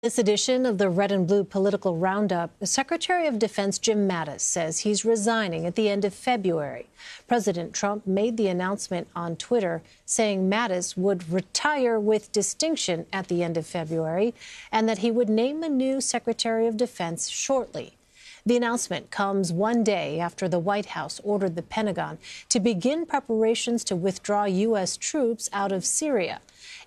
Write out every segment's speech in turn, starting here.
This edition of the Red and Blue Political Roundup, the Secretary of Defense Jim Mattis says he's resigning at the end of February. President Trump made the announcement on Twitter, saying Mattis would retire with distinction at the end of February and that he would name a new Secretary of Defense shortly. The announcement comes one day after the White House ordered the Pentagon to begin preparations to withdraw U.S. troops out of Syria,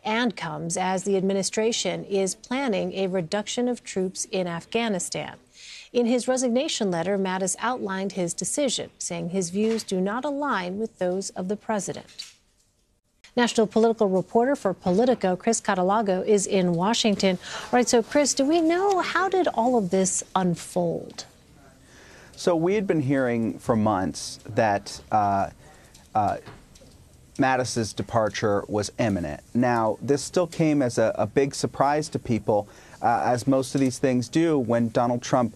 and comes as the administration is planning a reduction of troops in Afghanistan. In his resignation letter, Mattis outlined his decision, saying his views do not align with those of the president. National political reporter for Politico, Chris Cadelago, is in Washington. All right, so Chris, do we know how did all of this unfold? So we had been hearing for months that Mattis's departure was imminent. Now, this still came as a big surprise to people, as most of these things do, when Donald Trump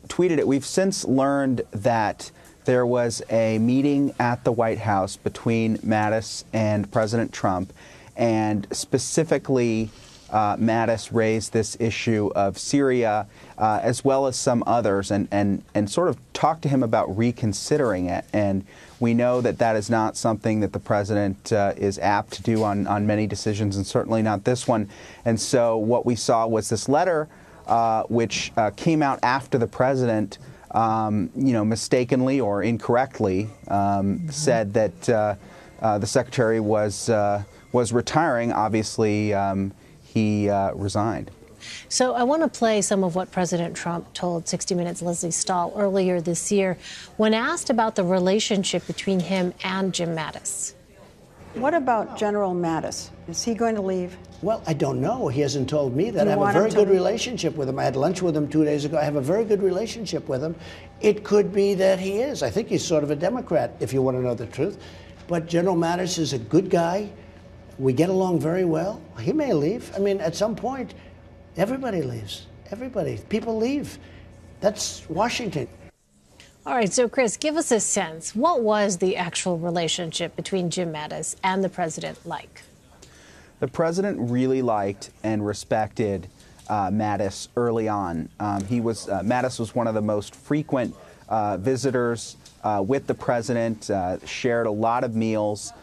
tweeted it. We've since learned that there was a meeting at the White House between Mattis and President Trump, and specifically Mattis raised this issue of Syria, as well as some others, and sort of talked to him about reconsidering it. And we know that that is not something that the president is apt to do on many decisions, and certainly not this one. And so what we saw was this letter, which came out after the president, mistakenly or incorrectly, said that the secretary was retiring. Obviously, he resigned. So I want to play some of what President Trump told 60 Minutes' Leslie Stahl earlier this year when asked about the relationship between him and Jim Mattis. What about General Mattis? Is he going to leave? Well, I don't know. He hasn't told me that. I have a very good relationship with him. I had lunch with him 2 days ago. I have a very good relationship with him. It could be that he is. I think he's sort of a Democrat, if you want to know the truth. But General Mattis is a good guy. We get along very well. He may leave. I mean, at some point, everybody leaves. Everybody. People leave. That's Washington. All right, so Chris, give us a sense. What was the actual relationship between Jim Mattis and the president like? The president really liked and respected Mattis early on. Mattis was one of the most frequent visitors with the president, shared a lot of meals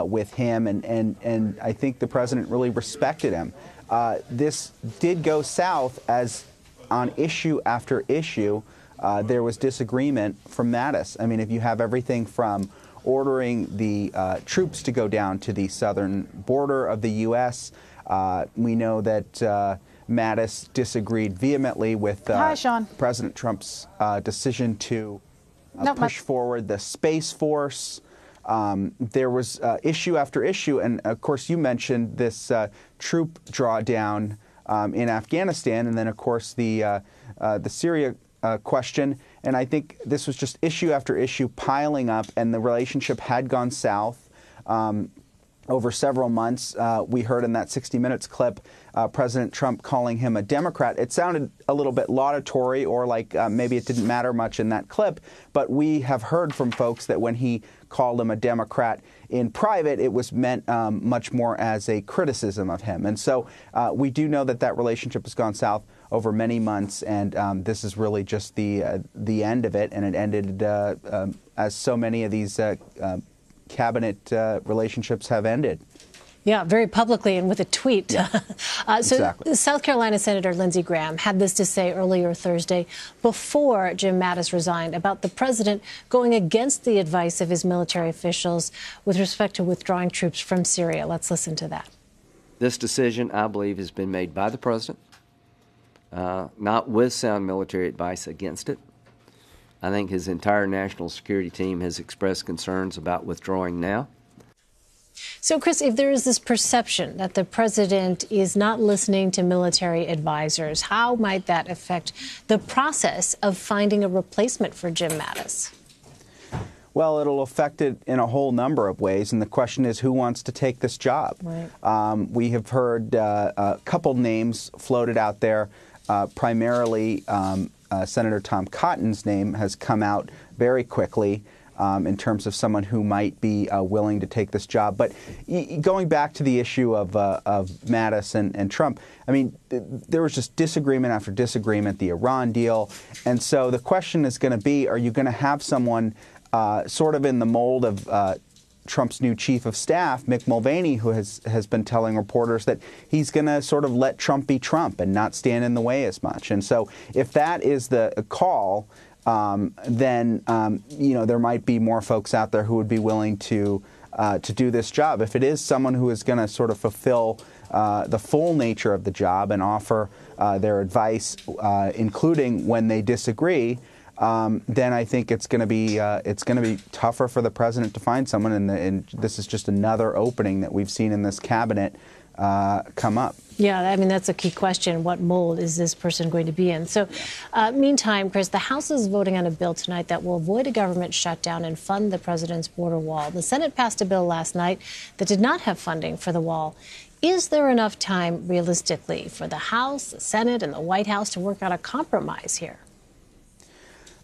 with him, and I think the president really respected him. This did go south as on issue after issue, there was disagreement from Mattis. I mean, if you have everything from ordering the troops to go down to the southern border of the U.S., we know that Mattis disagreed vehemently with President Trump's decision to push forward the Space Force. There was issue after issue, and of course you mentioned this troop drawdown in Afghanistan, and then of course the Syria question. And I think this was just issue after issue piling up, and the relationship had gone south over several months. We heard in that 60 Minutes clip President Trump calling him a Democrat. It sounded a little bit laudatory, or like maybe it didn't matter much in that clip, but we have heard from folks that when he called him a Democrat in private, it was meant much more as a criticism of him. And so we do know that that relationship has gone south over many months, and this is really just the end of it, and it ended as so many of these cabinet relationships have ended. Yeah, very publicly and with a tweet. Yeah, exactly. South Carolina Senator Lindsey Graham had this to say earlier Thursday before Jim Mattis resigned about the president going against the advice of his military officials with respect to withdrawing troops from Syria. Let's listen to that. This decision, I believe, has been made by the president, not with sound military advice against it. I think his entire national security team has expressed concerns about withdrawing now. So, Chris, if there is this perception that the president is not listening to military advisors, how might that affect the process of finding a replacement for Jim Mattis? Well, it'll affect it in a whole number of ways, and the question is who wants to take this job. Right. We have heard a couple names floated out there, primarily Senator Tom Cotton's name has come out very quickly. in terms of someone who might be willing to take this job. But going back to the issue of Mattis and Trump, I mean, there was just disagreement after disagreement, the Iran deal. And so the question is going to be, are you going to have someone sort of in the mold of Trump's new chief of staff, Mick Mulvaney, who has been telling reporters that he's going to sort of let Trump be Trump and not stand in the way as much. And so if that is the call, then there might be more folks out there who would be willing to do this job. If it is someone who is going to sort of fulfill the full nature of the job and offer their advice, including when they disagree, then I think it's going to be tougher for the president to find someone, and this is just another opening that we've seen in this cabinet come up. Yeah, I mean, that's a key question. What mold is this person going to be in? So, meantime, Chris, the House is voting on a bill tonight that will avoid a government shutdown and fund the president's border wall. The Senate passed a bill last night that did not have funding for the wall. Is there enough time, realistically, for the House, the Senate, and the White House to work out a compromise here?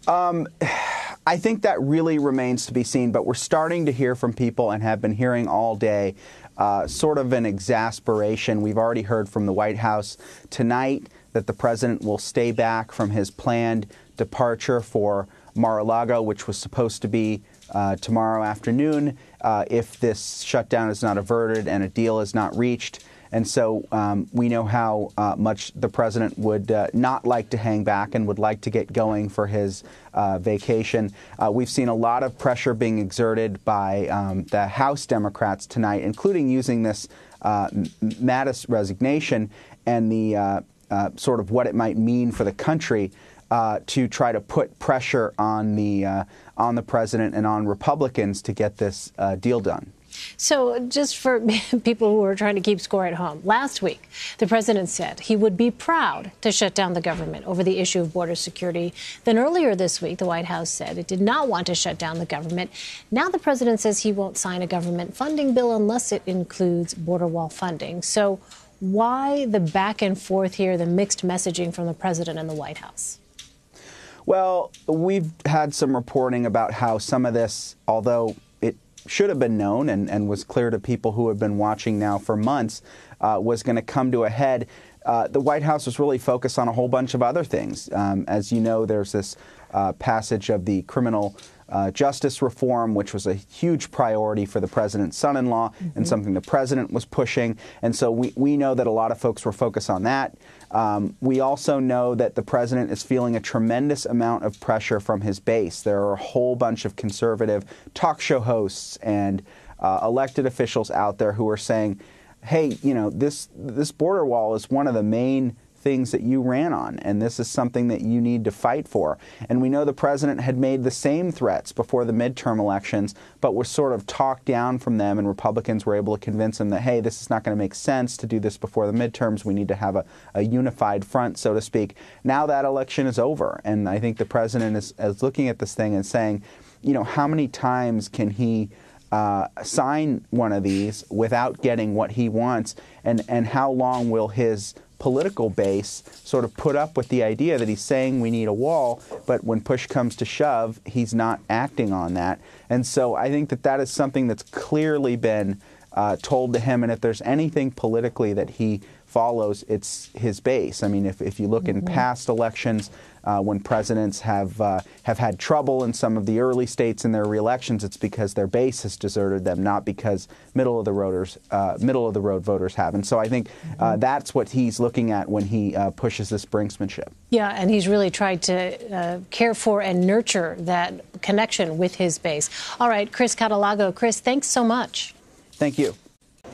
I think that really remains to be seen, but we're starting to hear from people and have been hearing all day sort of an exasperation. We've already heard from the White House tonight that the president will stay back from his planned departure for Mar-a-Lago, which was supposed to be tomorrow afternoon, if this shutdown is not averted and a deal is not reached. And so we know how much the president would not like to hang back and would like to get going for his vacation. We've seen a lot of pressure being exerted by the House Democrats tonight, including using this Mattis resignation and the sort of what it might mean for the country to try to put pressure on the president and on Republicans to get this deal done. So just for people who are trying to keep score at home, last week, the president said he would be proud to shut down the government over the issue of border security. Then earlier this week, the White House said it did not want to shut down the government. Now the president says he won't sign a government funding bill unless it includes border wall funding. So why the back and forth here, the mixed messaging from the president and the White House? Well, we've had some reporting about how some of this, although it should have been known and was clear to people who have been watching now for months, was going to come to a head. The White House was really focused on a whole bunch of other things. As you know, there's this passage of the criminal justice reform, which was a huge priority for the president's son-in-law and something the president was pushing. And so we know that a lot of folks were focused on that. We also know that the president is feeling a tremendous amount of pressure from his base. There are a whole bunch of conservative talk show hosts and elected officials out there who are saying, hey, you know, this border wall is one of the main things that you ran on, and this is something that you need to fight for. And we know the president had made the same threats before the midterm elections, but was sort of talked down from them, and Republicans were able to convince him that, hey, this is not going to make sense to do this before the midterms. We need to have a unified front, so to speak. Now that election is over, and I think the president is looking at this thing and saying, you know, how many times can he sign one of these without getting what he wants, and how long will his political base sort of put up with the idea that he's saying we need a wall, but when push comes to shove, he's not acting on that. And so I think that is something that's clearly been told to him, and if there's anything politically that he follows, it's his base. I mean, if you look in past elections, when presidents have had trouble in some of the early states in their reelections, it's because their base has deserted them, not because middle of the road voters have. And so I think that's what he's looking at when he pushes this brinksmanship. Yeah, and he's really tried to care for and nurture that connection with his base. All right, Chris Cadelago. Chris, thanks so much. Thank you.